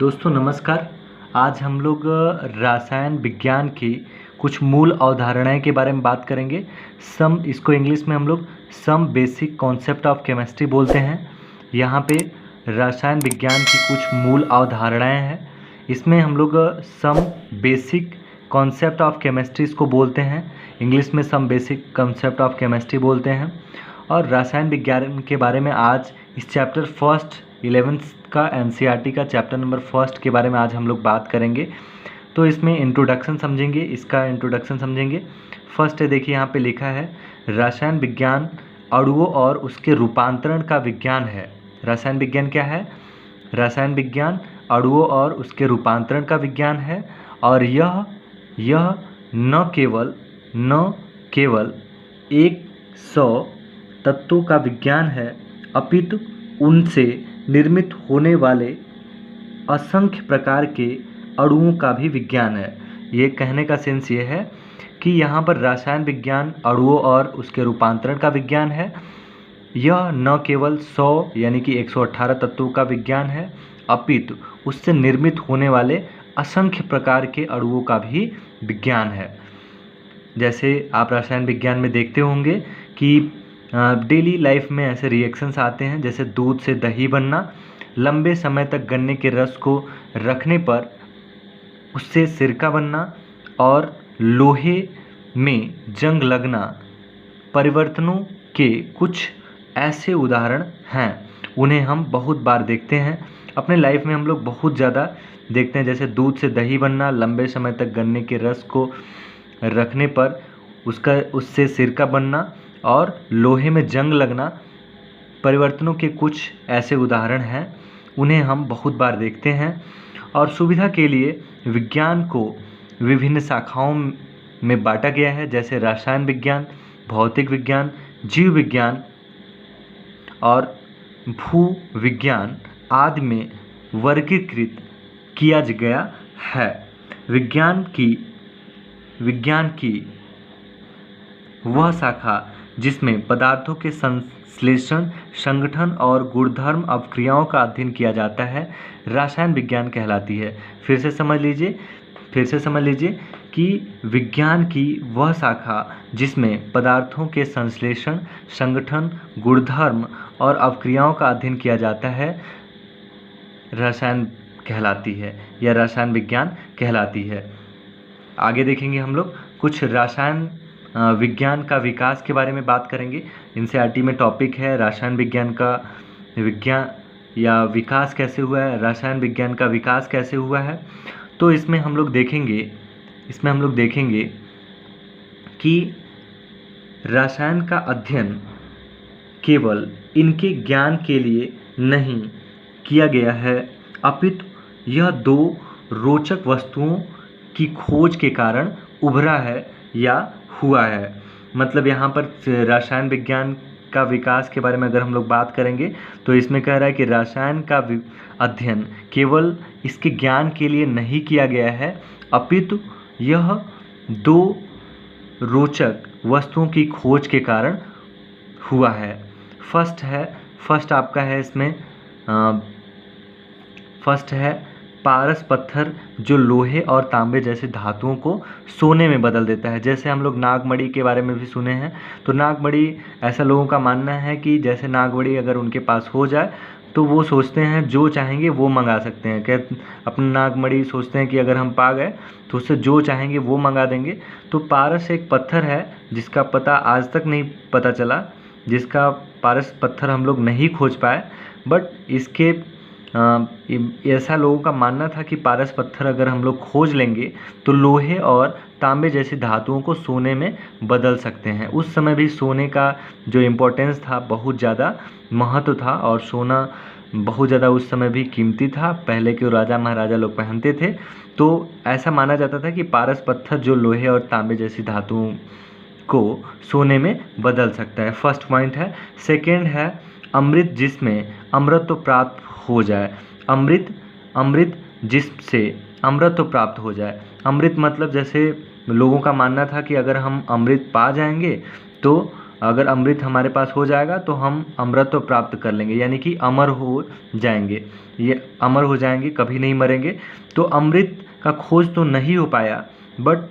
दोस्तों नमस्कार। आज हम लोग रसायन विज्ञान की कुछ मूल अवधारणाएं के बारे में बात करेंगे। इसको इंग्लिश में हम लोग some basic concept of chemistry बोलते हैं। यहाँ पे रसायन विज्ञान की कुछ मूल अवधारणाएं हैं। इसमें हम लोग some basic concept of chemistry इसको बोलते हैं। इंग्लिश में some basic concept of chemistry बोलते हैं। और रसायन विज्ञान के बारे में आज इस चैप्टर फर्स्ट 11th का एनसीईआरटी का चैप्टर नंबर फर्स्ट के बारे में आज हम लोग बात करेंगे। तो इसमें इंट्रोडक्शन समझेंगे, इसका इंट्रोडक्शन समझेंगे। फर्स्ट है, देखिए यहाँ पे लिखा है रसायन विज्ञान अणुओं और उसके रूपांतरण का विज्ञान है। रसायन विज्ञान क्या है? रसायन विज्ञान अणुओं और उसके रूपांतरण का विज्ञान है। और यह न केवल 100 तत्वों का विज्ञान है, अपितु उनसे निर्मित होने वाले असंख्य प्रकार के अणुओं का भी विज्ञान है। ये कहने का सेंस ये है कि यहाँ पर रसायन विज्ञान अणुओं और उसके रूपांतरण का विज्ञान है। यह न केवल 100 यानी कि 118 तत्वों का विज्ञान है, अपितु उससे निर्मित होने वाले असंख्य प्रकार के अणुओं का भी विज्ञान है। जैसे आप रसायन विज्ञान में देखते होंगे कि डेली लाइफ में ऐसे रिएक्शंस आते हैं, जैसे दूध से दही बनना, लंबे समय तक गन्ने के रस को रखने पर उससे सिरका बनना और लोहे में जंग लगना परिवर्तनों के कुछ ऐसे उदाहरण हैं। उन्हें हम बहुत बार देखते हैं अपने लाइफ में, हम लोग बहुत ज़्यादा देखते हैं। जैसे दूध से दही बनना, लंबे समय तक गन्ने के रस को रखने पर उससे सिरका बनना और लोहे में जंग लगना परिवर्तनों के कुछ ऐसे उदाहरण हैं। उन्हें हम बहुत बार देखते हैं। और सुविधा के लिए विज्ञान को विभिन्न शाखाओं में बांटा गया है, जैसे रसायन विज्ञान, भौतिक विज्ञान, जीव विज्ञान और भू विज्ञान आदि में वर्गीकृत किया गया है। विज्ञान की वह शाखा जिसमें पदार्थों के संश्लेषण, संगठन और गुणधर्म अवक्रियाओं का अध्ययन किया जाता है, रसायन विज्ञान कहलाती है। फिर से समझ लीजिए कि विज्ञान की वह शाखा जिसमें पदार्थों के संश्लेषण, संगठन, गुणधर्म और अवक्रियाओं का अध्ययन किया जाता है, रसायन कहलाती है या रसायन विज्ञान कहलाती है। आगे देखेंगे हम लोग कुछ रसायन विज्ञान का विकास के बारे में बात करेंगे। एनसीईआरटी में टॉपिक है रसायन विज्ञान का विकास कैसे हुआ है, रसायन विज्ञान का विकास कैसे हुआ है। तो इसमें हम लोग देखेंगे कि रसायन का अध्ययन केवल इनके ज्ञान के लिए नहीं किया गया है, अपितु यह दो रोचक वस्तुओं की खोज के कारण उभरा है या हुआ है। मतलब यहाँ पर रसायन विज्ञान का विकास के बारे में अगर हम लोग बात करेंगे तो इसमें कह रहा है कि रसायन का अध्ययन केवल इसके ज्ञान के लिए नहीं किया गया है, अपितु यह दो रोचक वस्तुओं की खोज के कारण हुआ है। फर्स्ट आपका है इसमें फर्स्ट है पारस पत्थर, जो लोहे और तांबे जैसे धातुओं को सोने में बदल देता है। जैसे हम लोग नागमणि के बारे में भी सुने हैं। तो नागमणि, ऐसा लोगों का मानना है कि जैसे नागमणि अगर उनके पास हो जाए तो वो सोचते हैं जो चाहेंगे वो मंगा सकते हैं। अपना नागमणि सोचते हैं कि अगर हम पा गए तो उससे जो चाहेंगे वो मंगा देंगे। तो पारस एक पत्थर है जिसका पता आज तक नहीं पता चला, जिसका पारस पत्थर हम लोग नहीं खोज पाए। बट इसके ऐसा लोगों का मानना था कि पारस पत्थर अगर हम लोग खोज लेंगे तो लोहे और तांबे जैसी धातुओं को सोने में बदल सकते हैं। उस समय भी सोने का जो इम्पोर्टेंस था, बहुत ज़्यादा महत्व था और सोना बहुत ज़्यादा उस समय भी कीमती था। पहले के राजा महाराजा लोग पहनते थे। तो ऐसा माना जाता था कि पारस पत्थर जो लोहे और तांबे जैसी धातुओं को सोने में बदल सकता है। फर्स्ट पॉइंट है। सेकेंड है अमृत, जिसमें अमृत प्राप्त हो जाए। अमृत जिससे अमृत प्राप्त हो जाए। अमृत मतलब जैसे लोगों का मानना था कि अगर हम अमृत पा जाएंगे तो अगर अमृत हमारे पास हो जाएगा तो हम अमरत्व प्राप्त कर लेंगे, यानी कि अमर हो जाएंगे, ये अमर हो जाएंगे, कभी नहीं मरेंगे। तो अमृत का खोज तो नहीं हो पाया, बट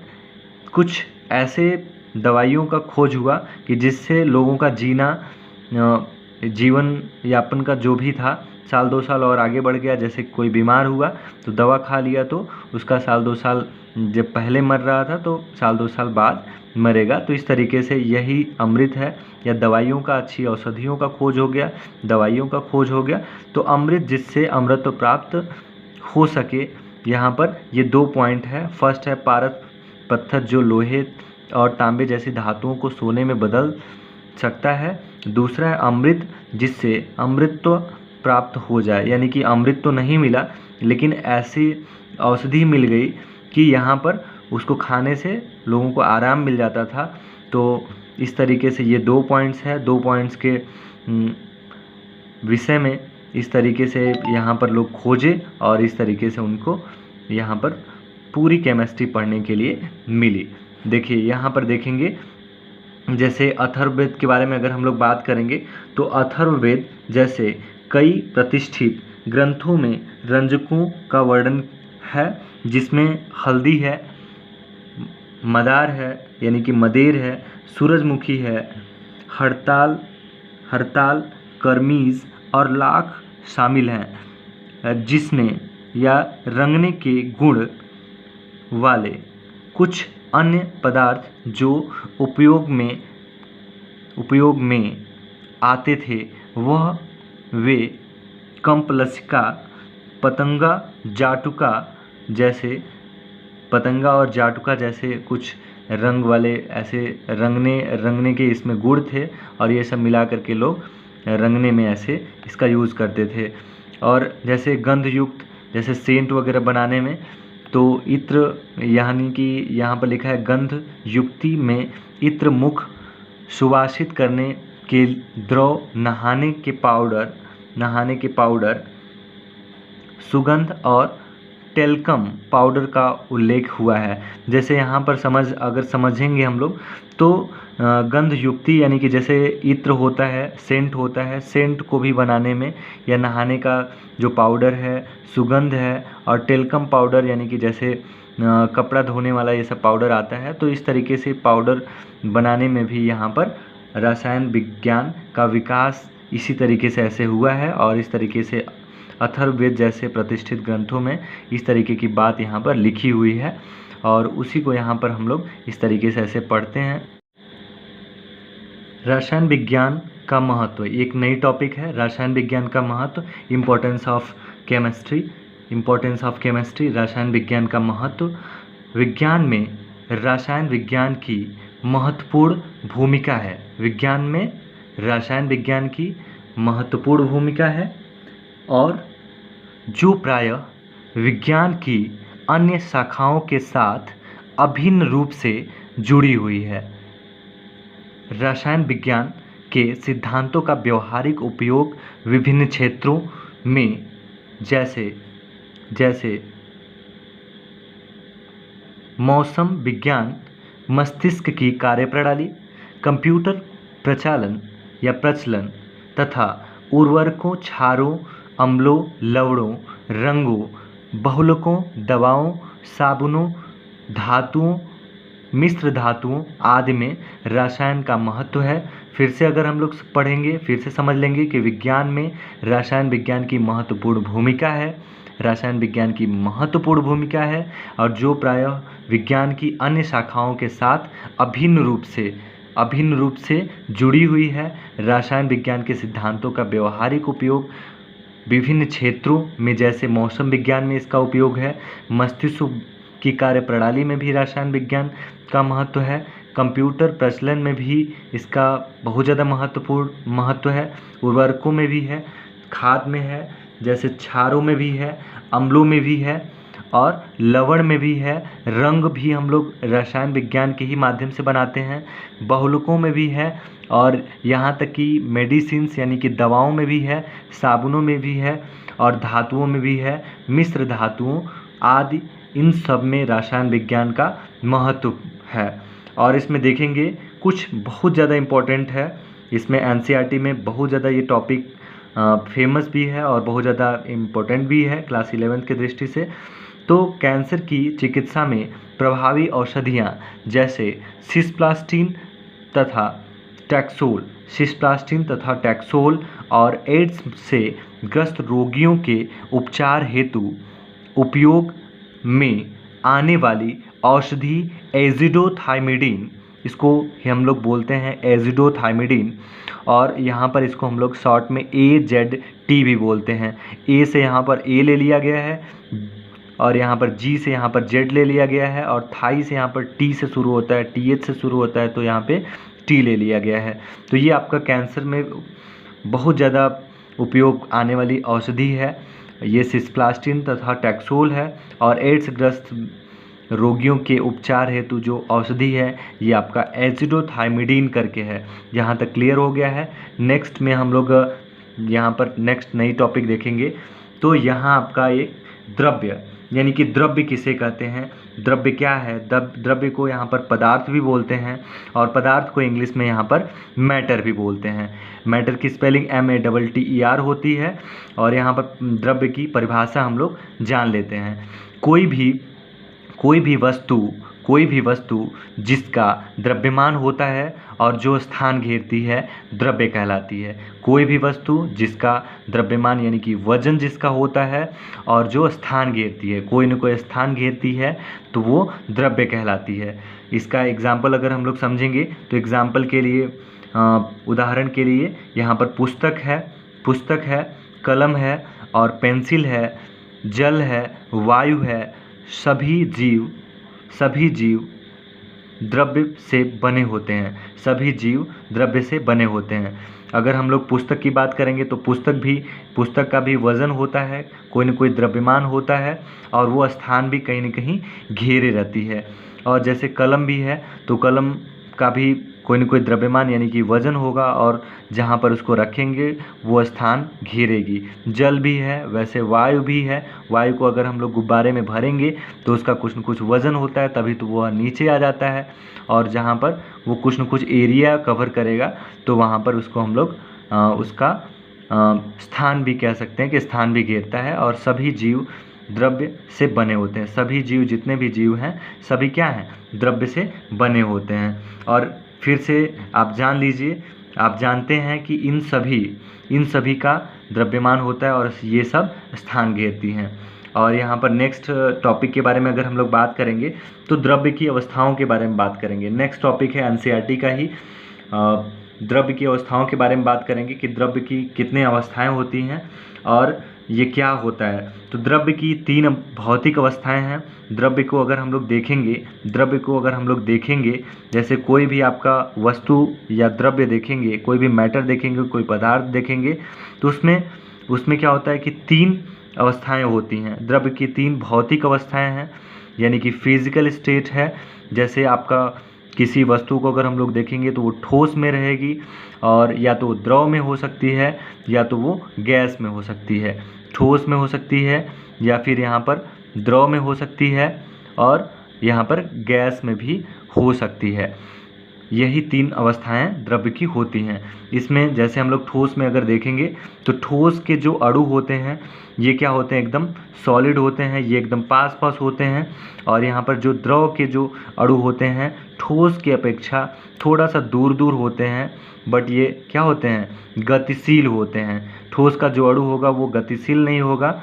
कुछ ऐसे दवाइयों का खोज हुआ कि जिससे लोगों का जीना, जीवन यापन का जो भी था, साल 2 साल और आगे बढ़ गया। जैसे कोई बीमार हुआ तो दवा खा लिया तो उसका साल 2 साल, जब पहले मर रहा था तो साल 2 साल बाद मरेगा। तो इस तरीके से यही अमृत है, या दवाइयों का, अच्छी औषधियों का खोज हो गया, दवाइयों का खोज हो गया। तो अमृत जिससे अमृत प्राप्त हो सके, यहाँ पर ये 2 पॉइंट है। फर्स्ट है पारस पत्थर जो लोहे और तांबे जैसी धातुओं को सोने में बदल सकता है। दूसरा है अमृत जिससे अमृतत्व प्राप्त हो जाए, यानी कि अमृत तो नहीं मिला लेकिन ऐसी औषधि मिल गई कि यहाँ पर उसको खाने से लोगों को आराम मिल जाता था। तो इस तरीके से ये 2 पॉइंट्स है। 2 पॉइंट्स के विषय में इस तरीके से यहाँ पर लोग खोजे और इस तरीके से उनको यहाँ पर पूरी केमिस्ट्री पढ़ने के लिए मिली। देखिए यहाँ पर देखेंगे, जैसे अथर्ववेद के बारे में अगर हम लोग बात करेंगे तो अथर्ववेद जैसे कई प्रतिष्ठित ग्रंथों में रंजकों का वर्णन है, जिसमें हल्दी है, मदार है यानी कि मदेर है, सूरजमुखी है, हड़ताल, करमीज और लाख शामिल हैं, जिसमें या रंगने के गुण वाले कुछ अन्य पदार्थ जो उपयोग में आते थे वह वे कंपलसिका, पतंगा और जाटुका जैसे कुछ रंग वाले ऐसे रंगने के इसमें गुण थे, और ये सब मिला करके लोग रंगने में ऐसे इसका यूज़ करते थे। और जैसे गंध युक्त, जैसे सेंट वगैरह बनाने में, तो इत्र, यानी कि यहाँ पर लिखा है गंध युक्ति में इत्र मुख सुवासित करने के द्रव, नहाने के पाउडर, सुगंध और टेल्कम पाउडर का उल्लेख हुआ है। जैसे यहाँ पर अगर समझेंगे हम लोग तो गंध युक्ति यानी कि जैसे इत्र होता है, सेंट होता है, सेंट को भी बनाने में या नहाने का जो पाउडर है, सुगंध है, और टेल्कम पाउडर यानी कि जैसे कपड़ा धोने वाला ये सब पाउडर आता है। तो इस तरीके से पाउडर बनाने में भी यहाँ पर रसायन विज्ञान का विकास इसी तरीके से ऐसे हुआ है, और इस तरीके से अथर्ववेद जैसे प्रतिष्ठित ग्रंथों में इस तरीके की बात यहाँ पर लिखी हुई है, और उसी को यहाँ पर हम लोग इस तरीके से ऐसे पढ़ते हैं। रसायन विज्ञान का महत्व, एक नई टॉपिक है, रसायन विज्ञान का महत्व, इम्पोर्टेंस ऑफ केमिस्ट्री, रसायन विज्ञान का महत्व। विज्ञान में रसायन विज्ञान की महत्वपूर्ण भूमिका है। विज्ञान में रसायन विज्ञान की महत्वपूर्ण भूमिका है, और जो प्रायः विज्ञान की अन्य शाखाओं के साथ अभिन्न रूप से जुड़ी हुई है। रसायन विज्ञान के सिद्धांतों का व्यवहारिक उपयोग विभिन्न क्षेत्रों में जैसे मौसम विज्ञान, मस्तिष्क की कार्यप्रणाली, कंप्यूटर प्रचलन तथा उर्वरकों, क्षारों, अम्लों, लवणों, रंगों, बहुलकों, दवाओं, साबुनों, धातुओं, मिश्र धातुओं आदि में रसायन का महत्व है। फिर से अगर हम लोग पढ़ेंगे, फिर से समझ लेंगे कि विज्ञान में रसायन विज्ञान की महत्वपूर्ण भूमिका है, रसायन विज्ञान की महत्वपूर्ण भूमिका है, और जो प्रायः विज्ञान की अन्य शाखाओं के साथ अभिन्न रूप से जुड़ी हुई है। रसायन विज्ञान के सिद्धांतों का व्यवहारिक उपयोग विभिन्न क्षेत्रों में, जैसे मौसम विज्ञान में इसका उपयोग है, मस्तिष्क की कार्यप्रणाली में भी रसायन विज्ञान का महत्व है, कंप्यूटर प्रचलन में भी इसका बहुत ज़्यादा महत्व है, उर्वरकों में भी है, खाद में है, जैसे क्षारों में भी है, अम्लों में भी है, और लवण में भी है, रंग भी हम लोग रसायन विज्ञान के ही माध्यम से बनाते हैं, बहुलकों में भी है, और यहाँ तक कि मेडिसिन्स यानी कि दवाओं में भी है, साबुनों में भी है, और धातुओं में भी है, मिश्र धातुओं आदि, इन सब में रसायन विज्ञान का महत्व है। और इसमें देखेंगे कुछ बहुत ज़्यादा इम्पोर्टेंट है। इसमें एनसीईआरटी में बहुत ज़्यादा ये टॉपिक फेमस भी है और बहुत ज़्यादा इम्पोर्टेंट भी है क्लास 11th की दृष्टि से। तो कैंसर की चिकित्सा में प्रभावी औषधियाँ जैसे सिस्प्लास्टिन तथा टैक्सोल और एड्स से ग्रस्त रोगियों के उपचार हेतु उपयोग में आने वाली औषधि एज़िडोथाइमिडीन, इसको हम लोग बोलते हैं एज़िडोथाइमिडीन, और यहाँ पर इसको हम लोग शॉर्ट में AZT भी बोलते हैं। ए से यहाँ पर ए ले लिया गया है और यहाँ पर जी से यहाँ पर जेड ले लिया गया है और थाई से यहाँ पर टी से शुरू होता है, TH से शुरू होता है, तो यहाँ पे टी ले लिया गया है। तो ये आपका कैंसर में बहुत ज़्यादा उपयोग आने वाली औषधि है। ये सिस्प्लास्टिन तथा टैक्सोल है और एड्स ग्रस्त रोगियों के उपचार हेतु जो औषधि है ये आपका एज़िडोथाइमिडीन करके है। यहाँ तक क्लियर हो गया है। नेक्स्ट में हम लोग यहाँ पर नेक्स्ट नई टॉपिक देखेंगे। तो यहाँ आपका एक द्रव्य, यानी कि द्रव्य किसे कहते हैं, द्रव्य क्या है, द्रव्य को यहाँ पर पदार्थ भी बोलते हैं और पदार्थ को इंग्लिश में यहाँ पर मैटर भी बोलते हैं। मैटर की स्पेलिंग MATTER होती है। और यहाँ पर द्रव्य की परिभाषा हम लोग जान लेते हैं। कोई भी वस्तु जिसका द्रव्यमान होता है और जो स्थान घेरती है द्रव्य कहलाती है। कोई भी वस्तु जिसका द्रव्यमान यानी कि वजन जिसका होता है और जो स्थान घेरती है, कोई न कोई स्थान घेरती है, तो वो द्रव्य कहलाती है। इसका एग्जाम्पल अगर हम लोग समझेंगे तो एग्जाम्पल के लिए उदाहरण के लिए यहाँ पर पुस्तक है, कलम है और पेंसिल है, जल है, वायु है। सभी जीव द्रव्य से बने होते हैं। सभी जीव द्रव्य से बने होते हैं। अगर हम लोग पुस्तक की बात करेंगे तो पुस्तक का भी वज़न होता है, कोई न कोई द्रव्यमान होता है और वो स्थान भी कहीं न कहीं घेरे रहती है। और जैसे कलम भी है तो कलम का भी कोई न कोई द्रव्यमान यानी कि वज़न होगा और जहाँ पर उसको रखेंगे वो स्थान घेरेगी। जल भी है, वैसे वायु भी है। वायु को अगर हम लोग गुब्बारे में भरेंगे तो उसका कुछ न कुछ वज़न होता है, तभी तो वह नीचे आ जाता है और जहाँ पर वो कुछ न कुछ एरिया कवर करेगा तो वहाँ पर उसको हम लोग उसका स्थान भी कह सकते हैं कि स्थान भी घेरता है। और सभी जीव द्रव्य से बने होते हैं। सभी जीव, जितने भी जीव हैं, सभी क्या हैं, द्रव्य से बने होते हैं। और फिर से आप जान लीजिए, आप जानते हैं कि इन सभी का द्रव्यमान होता है और ये सब स्थान घेरती हैं। और यहाँ पर नेक्स्ट टॉपिक के बारे में अगर हम लोग बात करेंगे तो द्रव्य की अवस्थाओं के बारे में बात करेंगे। नेक्स्ट टॉपिक है एनसीईआरटी का ही, द्रव्य की अवस्थाओं के बारे में बात करेंगे कि द्रव्य की कितने अवस्थाएं होती हैं और ये क्या होता है। तो द्रव्य की 3 भौतिक अवस्थाएं हैं। द्रव्य को अगर हम लोग देखेंगे, जैसे कोई भी आपका वस्तु या द्रव्य देखेंगे, कोई भी मैटर देखेंगे, कोई पदार्थ देखेंगे, तो उसमें क्या होता है कि 3 अवस्थाएं होती हैं। द्रव्य की 3 भौतिक अवस्थाएं हैं, यानी कि फिजिकल स्टेट है। जैसे आपका किसी वस्तु को अगर हम लोग देखेंगे तो वो ठोस में रहेगी और या तो द्रव में हो सकती है या तो वो गैस में हो सकती है। ठोस में हो सकती है या फिर यहाँ पर द्रव में हो सकती है और यहाँ पर गैस में भी हो सकती है। यही 3 अवस्थाएं द्रव्य की होती हैं। इसमें जैसे हम लोग ठोस में अगर देखेंगे तो ठोस के जो अणु होते हैं ये क्या होते हैं, एकदम सॉलिड होते हैं, ये एकदम पास होते हैं। और यहाँ पर जो द्रव के जो अणु होते हैं ठोस की अपेक्षा थोड़ा सा दूर होते हैं, बट ये क्या होते हैं, गतिशील होते हैं। ठोस का जो अणु होगा वो गतिशील नहीं होगा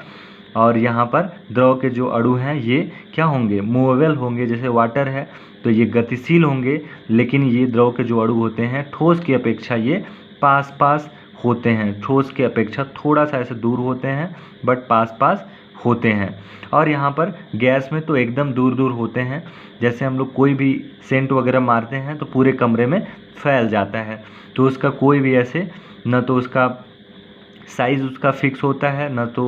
और यहाँ पर द्रव के जो अणु हैं ये क्या होंगे, मूवेबल होंगे। जैसे वाटर है तो ये गतिशील होंगे, लेकिन ये द्रव के जो अणु होते हैं ठोस की अपेक्षा ये पास होते हैं। ठोस की अपेक्षा थोड़ा सा ऐसे दूर होते हैं बट पास होते हैं। और यहाँ पर गैस में तो एकदम दूर होते हैं। जैसे हम लोग कोई भी सेंट वगैरह मारते हैं तो पूरे कमरे में फैल जाता है, तो उसका कोई भी ऐसे न तो उसका साइज़ उसका फिक्स होता है, न तो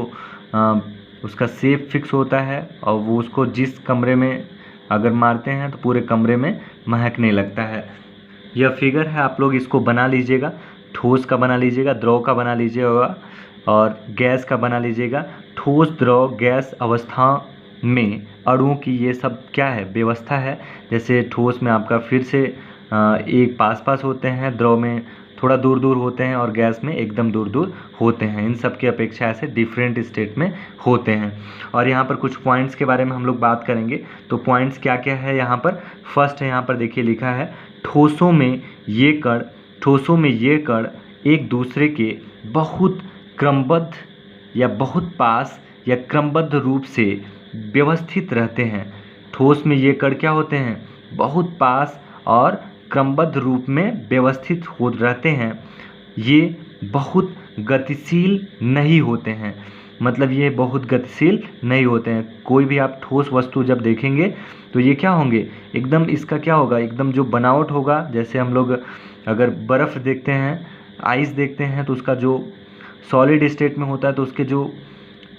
उसका शेप फिक्स होता है और वो उसको जिस कमरे में अगर मारते हैं तो पूरे कमरे में महकने लगता है। यह फिगर है, आप लोग इसको बना लीजिएगा। ठोस का बना लीजिएगा, द्रव का बना लीजिएगा और गैस का बना लीजिएगा। ठोस, द्रव, गैस अवस्था में अणुओं की ये सब क्या है, व्यवस्था है। जैसे ठोस में आपका फिर से एक पास पास होते हैं, द्रव में थोड़ा दूर दूर होते हैं और गैस में एकदम दूर दूर होते हैं। इन सब की अपेक्षा ऐसे डिफरेंट स्टेट में होते हैं। और यहाँ पर कुछ पॉइंट्स के बारे में हम लोग बात करेंगे। तो पॉइंट्स क्या क्या है यहाँ पर, फर्स्ट है यहाँ पर देखिए लिखा है ठोसों में ये कण एक दूसरे के बहुत क्रमबद्ध या बहुत पास या क्रमबद्ध रूप से व्यवस्थित रहते हैं। ठोस में ये कण क्या होते हैं, बहुत पास और क्रमबद्ध रूप में व्यवस्थित हो रहते हैं। ये बहुत गतिशील नहीं होते हैं, मतलब ये बहुत गतिशील नहीं होते हैं। कोई भी आप ठोस वस्तु जब देखेंगे तो ये क्या होंगे, एकदम इसका क्या होगा, एकदम जो बनावट होगा, जैसे हम लोग अगर बर्फ़ देखते हैं, आइस देखते हैं, तो उसका जो सॉलिड स्टेट में होता है तो उसके जो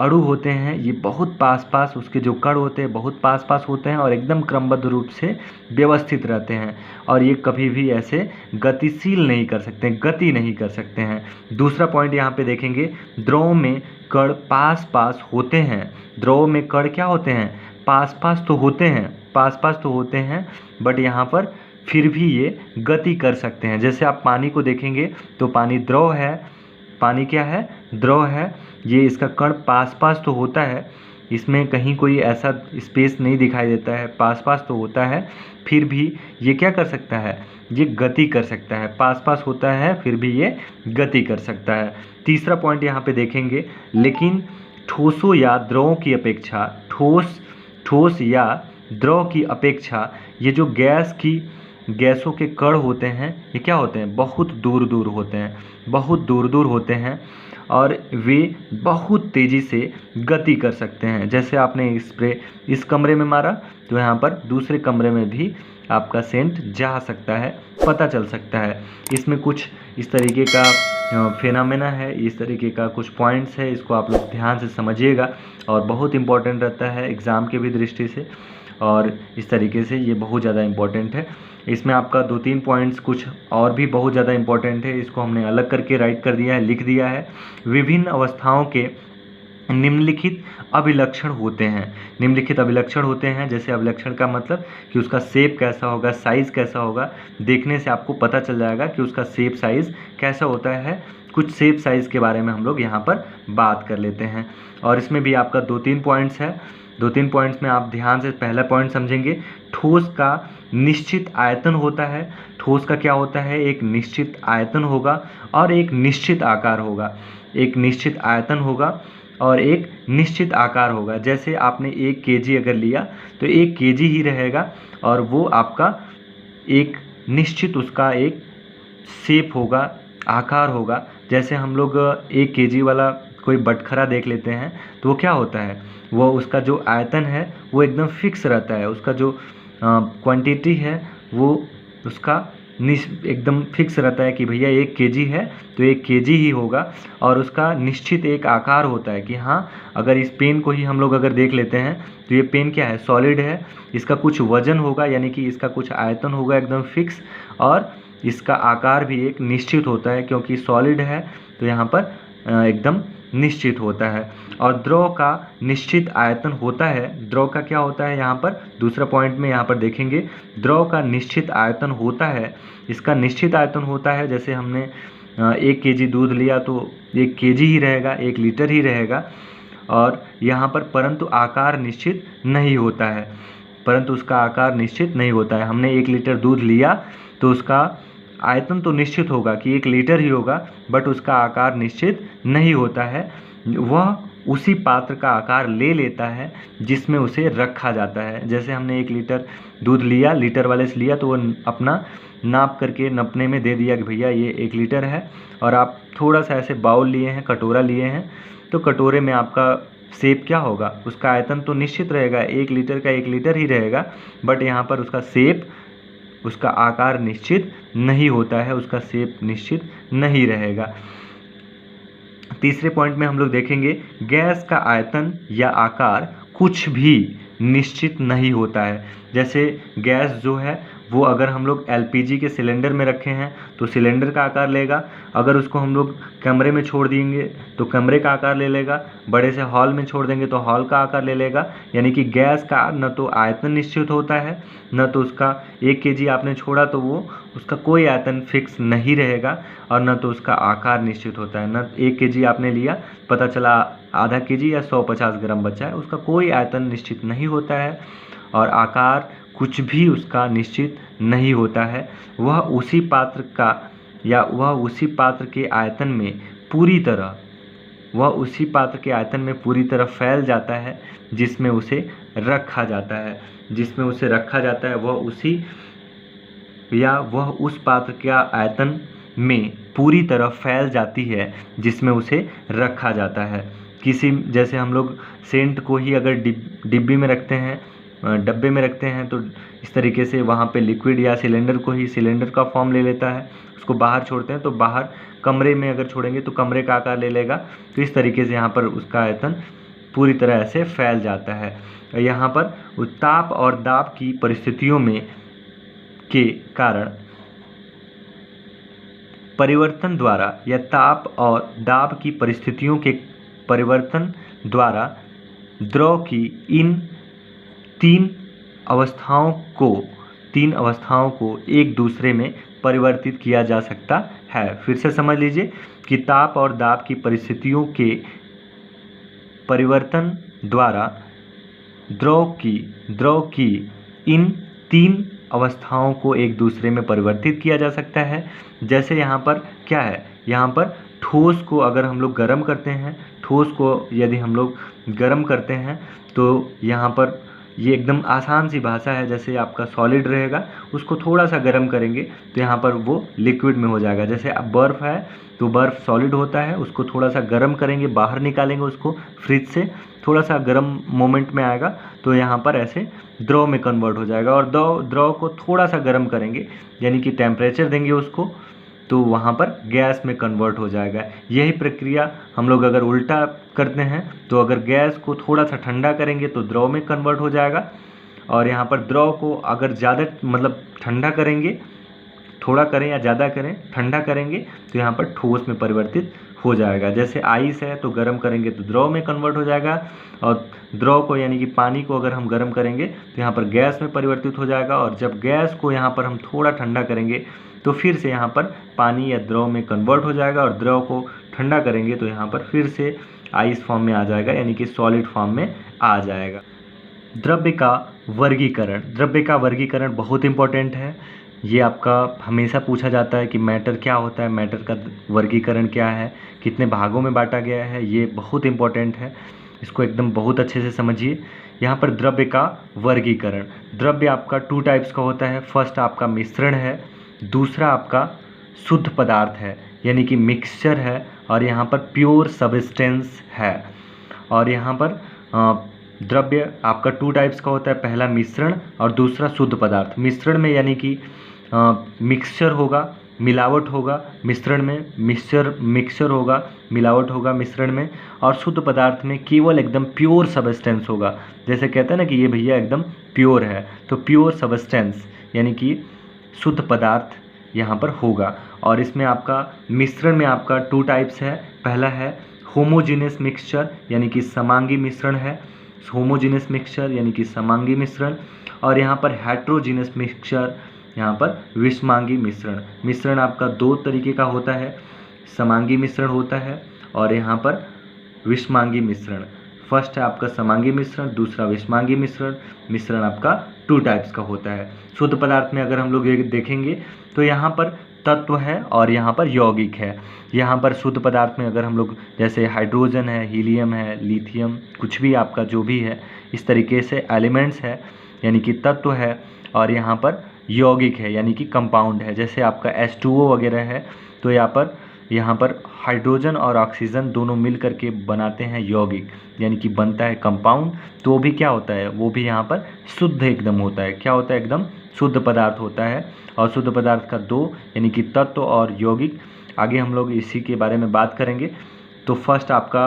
अणु होते हैं ये बहुत पास पास, उसके जो कण होते हैं बहुत पास पास होते हैं और एकदम क्रमबद्ध रूप से व्यवस्थित रहते हैं। और ये कभी भी ऐसे गतिशील नहीं कर सकते, गति नहीं कर सकते हैं। दूसरा पॉइंट यहाँ पे देखेंगे, द्रव में कण पास पास होते हैं। द्रव में कण क्या होते हैं, पास पास तो होते हैं, बट यहाँ पर फिर भी ये गति कर सकते हैं। जैसे आप पानी को देखेंगे तो पानी द्रव है, पानी क्या है, द्रव है। ये इसका कण पास पास तो होता है, इसमें कहीं कोई ऐसा स्पेस नहीं दिखाई देता है, पास पास तो होता है, फिर भी ये क्या कर सकता है, ये गति कर सकता है। पास पास होता है फिर भी ये गति कर सकता है। तीसरा पॉइंट यहाँ पे देखेंगे, लेकिन ठोसों या द्रवों की अपेक्षा, ठोस या द्रव की अपेक्षा ये जो गैसों के कण होते हैं ये क्या होते हैं, बहुत दूर दूर होते हैं और वे बहुत तेज़ी से गति कर सकते हैं। जैसे आपने स्प्रे इस कमरे में मारा तो यहाँ पर दूसरे कमरे में भी आपका सेंट जा सकता है, पता चल सकता है। इसमें कुछ इस तरीके का फेनामेना है, इस तरीके का कुछ पॉइंट्स है, इसको आप लोग ध्यान से समझिएगा और बहुत इम्पोर्टेंट रहता है एग्ज़ाम के भी दृष्टि से। और इस तरीके से ये बहुत ज़्यादा इम्पोर्टेंट है। इसमें आपका 2-3 पॉइंट्स कुछ और भी बहुत ज़्यादा इम्पोर्टेंट है, इसको हमने अलग करके राइट कर दिया है, लिख दिया है। विभिन्न अवस्थाओं के निम्नलिखित अभिलक्षण होते हैं। जैसे अभिलक्षण का मतलब कि उसका शेप कैसा होगा, साइज़ कैसा होगा, देखने से आपको पता चल जाएगा कि उसका शेप साइज़ कैसा होता है। कुछ शेप साइज़ के बारे में हम लोग यहाँ पर बात कर लेते हैं। और इसमें भी आपका 2-3 पॉइंट्स है। 2-3 पॉइंट्स में आप ध्यान से पहला पॉइंट समझेंगे। ठोस का निश्चित आयतन होता है। ठोस का क्या होता है, एक निश्चित आयतन होगा और एक निश्चित आकार होगा। एक निश्चित आयतन होगा और एक निश्चित आकार होगा। जैसे आपने 1 केजी अगर लिया तो 1 केजी ही रहेगा और वो आपका एक निश्चित उसका एक शेप होगा, आकार होगा। जैसे हम लोग 1 केजी वाला कोई बटखरा देख लेते हैं तो वो क्या होता है, वो उसका जो आयतन है वो एकदम फिक्स रहता है, उसका जो क्वांटिटी है वो उसका एकदम फिक्स रहता है कि भैया 1 केजी है तो 1 केजी ही होगा। और उसका निश्चित एक आकार होता है कि हाँ, अगर इस पेन को ही हम लोग अगर देख लेते हैं तो ये पेन क्या है, सॉलिड है, इसका कुछ वजन होगा, यानी कि इसका कुछ आयतन होगा एकदम फिक्स, और इसका आकार भी एक निश्चित होता है क्योंकि सॉलिड है तो यहाँ पर एकदम निश्चित होता है। और द्रव का निश्चित आयतन होता है। द्रव का क्या होता है, यहाँ पर दूसरा पॉइंट में यहाँ पर देखेंगे, द्रव का निश्चित आयतन होता है। इसका निश्चित आयतन होता है, जैसे हमने 1 केजी दूध लिया तो 1 केजी ही रहेगा, 1 लीटर ही रहेगा। और यहाँ पर परंतु आकार निश्चित नहीं होता है, हमने 1 लीटर दूध लिया तो उसका आयतन तो निश्चित होगा कि 1 लीटर ही होगा, बट उसका आकार निश्चित नहीं होता है। वह उसी पात्र का आकार ले लेता है जिसमें उसे रखा जाता है। जैसे हमने 1 लीटर दूध लिया, लीटर वाले से लिया तो वो अपना नाप करके नपने में दे दिया कि भैया ये 1 लीटर है। और आप थोड़ा सा ऐसे बाउल लिए हैं, कटोरा लिए हैं, तो कटोरे में आपका शेप क्या होगा, उसका आयतन तो निश्चित रहेगा, 1 लीटर का 1 लीटर ही रहेगा, बट यहाँ पर उसका शेप, उसका आकार निश्चित नहीं होता है, उसका शेप निश्चित नहीं रहेगा। तीसरे पॉइंट में हम लोग देखेंगे, गैस का आयतन या आकार कुछ भी निश्चित नहीं होता है। जैसे गैस जो है वो अगर हम लोग एलपीजी के सिलेंडर में रखे हैं तो सिलेंडर का आकार लेगा, अगर उसको हम लोग कमरे में छोड़ देंगे तो कमरे का आकार ले लेगा, बड़े से हॉल में छोड़ देंगे तो हॉल का आकार ले लेगा। यानी कि गैस का न तो आयतन निश्चित होता है, न तो उसका 1 केजी आपने छोड़ा तो वो उसका कोई आयतन फिक्स नहीं रहेगा, और न तो उसका आकार निश्चित होता है। न 1 केजी आपने लिया, पता चला आधा केजी या 150 ग्राम बचा है, उसका कोई आयतन निश्चित नहीं होता है और आकार कुछ भी उसका निश्चित नहीं होता है। वह उसी पात्र का या वह उसी पात्र के आयतन में पूरी तरह फैल जाता है जिसमें उसे रखा जाता है। वह उस पात्र के आयतन में पूरी तरह फैल जाती है जिसमें उसे रखा जाता है। जैसे हम लोग सेंट को ही अगर डिब्बे में रखते हैं तो इस तरीके से वहाँ पे लिक्विड या सिलेंडर को ही सिलेंडर का फॉर्म ले लेता है। उसको बाहर छोड़ते हैं तो बाहर कमरे में अगर छोड़ेंगे तो कमरे का आकार ले लेगा। तो इस तरीके से यहाँ पर उसका आयतन पूरी तरह से फैल जाता है। यहाँ पर ताप और दाब की परिस्थितियों के कारण परिवर्तन द्वारा या ताप और दाब की परिस्थितियों के परिवर्तन द्वारा द्रव की इन तीन अवस्थाओं को एक दूसरे में परिवर्तित किया जा सकता है। फिर से समझ लीजिए कि ताप और दाब की परिस्थितियों के परिवर्तन द्वारा द्रव की इन तीन अवस्थाओं को एक दूसरे में परिवर्तित किया जा सकता है। जैसे यहाँ पर क्या है, यहाँ पर ठोस को अगर हम लोग गर्म करते हैं, तो यहाँ पर ये एकदम आसान सी भाषा है। जैसे आपका सॉलिड रहेगा, उसको थोड़ा सा गर्म करेंगे तो यहाँ पर वो लिक्विड में हो जाएगा। जैसे अब बर्फ़ है तो बर्फ़ सॉलिड होता है, उसको थोड़ा सा गर्म करेंगे, बाहर निकालेंगे उसको फ्रिज से, थोड़ा सा गर्म मोमेंट में आएगा तो यहाँ पर ऐसे द्रव में कन्वर्ट हो जाएगा। और द्रव को थोड़ा सा गर्म करेंगे, यानी कि टेम्परेचर देंगे उसको, तो वहाँ पर गैस में कन्वर्ट हो जाएगा। यही प्रक्रिया हम लोग अगर उल्टा करते हैं तो अगर गैस को थोड़ा सा ठंडा करेंगे तो द्रव में कन्वर्ट हो जाएगा, और यहाँ पर द्रव को अगर ज़्यादा ठंडा करेंगे, थोड़ा करें या ज़्यादा करें, ठंडा करेंगे तो यहाँ पर ठोस में परिवर्तित हो जाएगा। जैसे आइस है तो गर्म करेंगे तो द्रव में कन्वर्ट हो जाएगा, और द्रव को यानी कि पानी को अगर हम गर्म करेंगे तो यहाँ पर गैस में परिवर्तित हो जाएगा, और जब गैस को यहाँ पर हम थोड़ा ठंडा करेंगे तो फिर से यहाँ पर पानी या द्रव में कन्वर्ट हो जाएगा, और द्रव को ठंडा करेंगे तो यहाँ पर फिर से आइस फॉर्म में आ जाएगा, यानी कि सॉलिड फॉर्म में आ जाएगा। द्रव्य का वर्गीकरण बहुत इम्पोर्टेंट है। ये आपका हमेशा पूछा जाता है कि मैटर क्या होता है, मैटर का वर्गीकरण क्या है, कितने भागों में बांटा गया है, ये बहुत इम्पोर्टेंट है। इसको एकदम बहुत अच्छे से समझिए। यहाँ पर द्रव्य का वर्गीकरण, द्रव्य आपका 2 टाइप्स का होता है। फर्स्ट आपका मिश्रण है, दूसरा आपका शुद्ध पदार्थ है, यानी कि मिक्सचर है, और यहाँ पर प्योर सब्सटेंस है। और यहाँ पर द्रव्य आपका 2 टाइप्स का होता है, पहला मिश्रण और दूसरा शुद्ध पदार्थ। मिश्रण में यानी कि मिक्सचर होगा, मिलावट होगा मिश्रण में, मिक्सचर होगा, मिलावट होगा मिश्रण में, और शुद्ध पदार्थ में केवल एकदम प्योर सब्सटेंस होगा। जैसे कहते हैं ना कि ये भैया एकदम प्योर है, तो प्योर सब्सटेंस यानी कि शुद्ध पदार्थ यहाँ पर होगा। और इसमें आपका मिश्रण में आपका 2 टाइप्स है। पहला है होमोजीनियस मिक्सचर, यानी कि समांगी मिश्रण है, होमोजीनियस मिक्सचर यानी कि समांगी मिश्रण, और यहाँ पर हेट्रोजीनियस मिक्सचर, यहाँ पर विषमांगी मिश्रण आपका 2 तरीके का होता है, समांगी मिश्रण होता है और यहाँ पर विषमांगी मिश्रण। फर्स्ट है आपका समांगी मिश्रण, दूसरा विषमांगी मिश्रण आपका 2 टाइप्स का होता है। शुद्ध पदार्थ में अगर हम लोग ये देखेंगे तो यहाँ पर तत्व है और यहाँ पर यौगिक है। यहाँ पर शुद्ध पदार्थ में अगर हम लोग जैसे हाइड्रोजन है, हीलियम है, लिथियम, कुछ भी आपका जो भी है इस तरीके से एलिमेंट्स है यानी कि तत्व है, और यहाँ पर यौगिक है यानी कि कंपाउंड है। जैसे आपका H2O वगैरह है तो यहाँ पर हाइड्रोजन और ऑक्सीजन दोनों मिल करके बनाते हैं यौगिक, यानी कि बनता है कंपाउंड। तो वो भी क्या होता है, वो भी यहाँ पर शुद्ध एकदम होता है। क्या होता है, एकदम शुद्ध पदार्थ होता है। और शुद्ध पदार्थ का 2 यानी कि तत्व और यौगिक, आगे हम लोग इसी के बारे में बात करेंगे। तो फर्स्ट आपका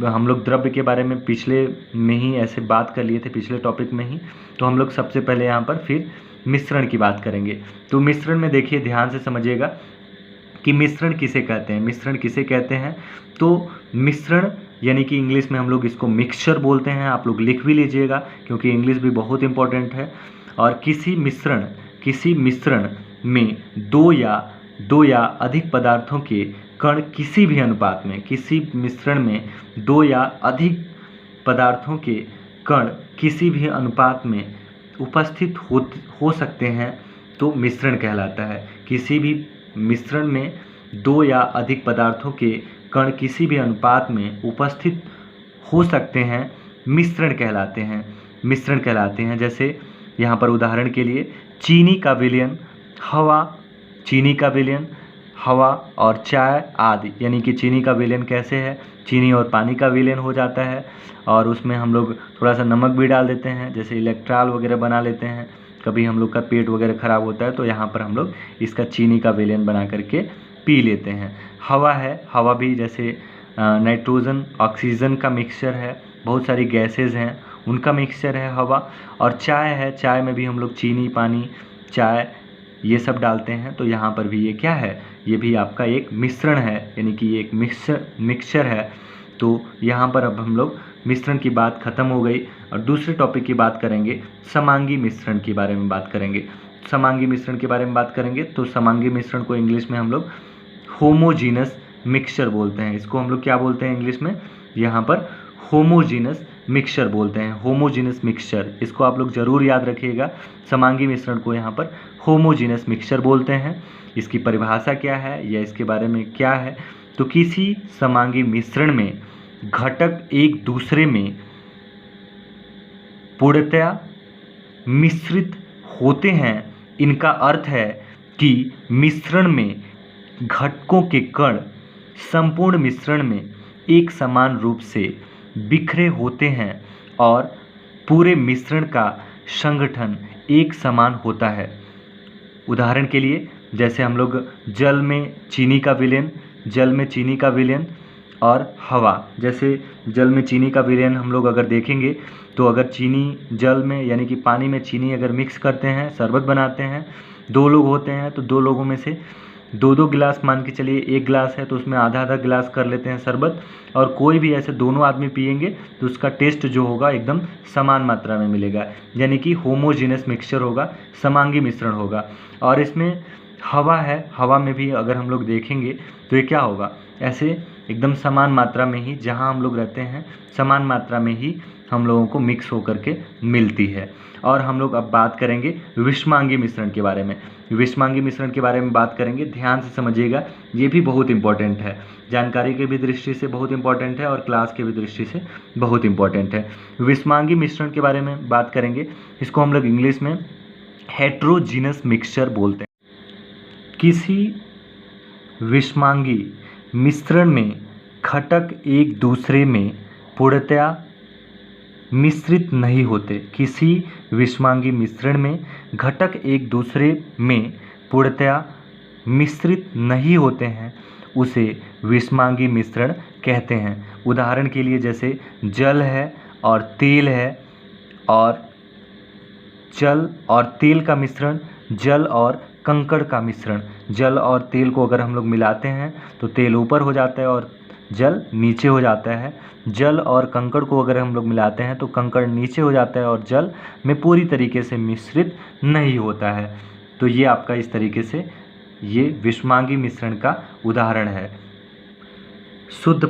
हम लोग द्रव्य के बारे में पिछले में ही ऐसे बात कर लिए थे, पिछले टॉपिक में ही। तो हम लोग सबसे पहले यहाँ पर फिर मिश्रण की बात करेंगे। तो मिश्रण में देखिए, ध्यान से समझिएगा कि मिश्रण किसे कहते हैं। मिश्रण किसे कहते हैं, तो मिश्रण यानी कि इंग्लिश में हम लोग इसको मिक्सचर बोलते हैं। आप लोग लिख भी लीजिएगा क्योंकि इंग्लिश भी बहुत इंपॉर्टेंट है। और किसी मिश्रण में दो या अधिक पदार्थों के कण किसी भी अनुपात में, किसी मिश्रण में दो या अधिक पदार्थों के कण किसी भी अनुपात में उपस्थित हो सकते हैं तो मिश्रण कहलाता है। किसी भी मिश्रण में दो या अधिक पदार्थों के कण किसी भी अनुपात में उपस्थित हो सकते हैं, मिश्रण कहलाते हैं। जैसे यहाँ पर उदाहरण के लिए चीनी का विलयन, हवा और चाय आदि। यानी कि चीनी का विलयन कैसे है, चीनी और पानी का विलयन हो जाता है और उसमें हम लोग थोड़ा सा नमक भी डाल देते हैं, जैसे इलेक्ट्रॉल वगैरह बना लेते हैं। कभी हम लोग का पेट वगैरह ख़राब होता है तो यहाँ पर हम लोग इसका चीनी का विलयन बना करके पी लेते हैं। हवा भी जैसे नाइट्रोजन ऑक्सीजन का मिक्सचर है, बहुत सारी गैसेज हैं उनका मिक्सचर है हवा। और चाय में भी हम लोग चीनी, पानी, चाय ये सब डालते हैं। तो यहाँ पर भी ये क्या है, ये भी आपका एक मिश्रण है, यानी कि ये एक मिक्सचर है। तो यहाँ पर अब हम लोग मिश्रण की बात ख़त्म हो गई और दूसरे टॉपिक की बात करेंगे, समांगी मिश्रण के बारे में बात करेंगे। तो समांगी मिश्रण को इंग्लिश में हम लोग होमोजीनस मिक्सचर बोलते हैं। इसको हम लोग क्या बोलते हैं इंग्लिश में, यहाँ पर होमोजीनस मिक्सचर बोलते हैं। होमोजीनस मिक्सचर, इसको आप लोग ज़रूर याद रखिएगा। समांगी मिश्रण को यहाँ पर होमोजीनस मिक्सचर बोलते हैं। इसकी परिभाषा क्या है या इसके बारे में क्या है, तो किसी समांगी मिश्रण में घटक एक दूसरे में पूर्णतया मिश्रित होते हैं। इनका अर्थ है कि मिश्रण में घटकों के कण संपूर्ण मिश्रण में एक समान रूप से बिखरे होते हैं और पूरे मिश्रण का संगठन एक समान होता है। उदाहरण के लिए जैसे हम लोग जल में चीनी का विलयन और हवा, जैसे जल में चीनी का विलयन हम लोग अगर देखेंगे तो अगर चीनी जल में यानी कि पानी में चीनी अगर मिक्स करते हैं, शरबत बनाते हैं, 2 लोग होते हैं तो 2 लोगों में से 2 गिलास, मान के चलिए 1 गिलास है तो उसमें आधा गिलास कर लेते हैं शरबत। और कोई भी ऐसे दोनों आदमी पिएंगे तो उसका टेस्ट जो होगा एकदम समान मात्रा में मिलेगा, यानी कि होमोजीनस मिक्सचर होगा, समांगी मिश्रण होगा। और इसमें हवा में भी अगर हम लोग देखेंगे तो ये क्या होगा, ऐसे एकदम समान मात्रा में ही, जहाँ हम लोग रहते हैं समान मात्रा में ही हम लोगों को मिक्स होकर के मिलती है। और हम लोग अब बात करेंगे विषमांगी मिश्रण के बारे में। बात करेंगे, ध्यान से समझिएगा, ये भी बहुत इंपॉर्टेंट है, जानकारी के भी दृष्टि से बहुत इंपॉर्टेंट है और क्लास के भी दृष्टि से बहुत इंपॉर्टेंट है। विषमांगी मिश्रण के बारे में बात करेंगे, इसको हम लोग इंग्लिश में हेट्रोजीनस मिक्सचर बोलते हैं। किसी विषमांगी मिश्रण में घटक एक दूसरे में पूर्णतया मिश्रित नहीं होते। किसी विषमांगी मिश्रण में घटक एक दूसरे में पूर्णतया मिश्रित नहीं होते हैं, उसे विषमांगी मिश्रण कहते हैं। उदाहरण के लिए जैसे जल है और तेल है, और जल और तेल का मिश्रण, जल और कंकड़ का मिश्रण। जल और तेल को अगर हम लोग मिलाते हैं तो तेल ऊपर हो जाता है और जल नीचे हो जाता है। जल और कंकड़ को अगर हम लोग मिलाते हैं तो कंकड़ नीचे हो जाता है और जल में पूरी तरीके से मिश्रित नहीं होता है। तो ये आपका इस तरीके से ये विषमांगी मिश्रण का उदाहरण है। शुद्ध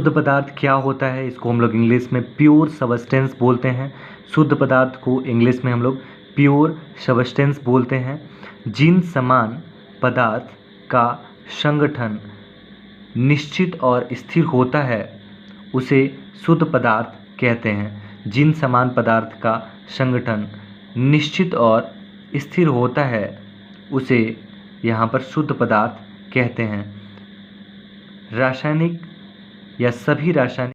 पदार्थ क्या होता है, इसको हम लोग इंग्लिश में प्योर सब्सटेंस बोलते हैं। शुद्ध पदार्थ को इंग्लिश में हम लोग प्योर सब्सटेंस बोलते हैं। जिन समान पदार्थ का संगठन निश्चित और स्थिर होता है उसे शुद्ध पदार्थ कहते हैं। जिन समान पदार्थ का संगठन निश्चित और स्थिर होता है उसे यहाँ पर शुद्ध पदार्थ कहते हैं। रासायनिक या सभी रासायनिक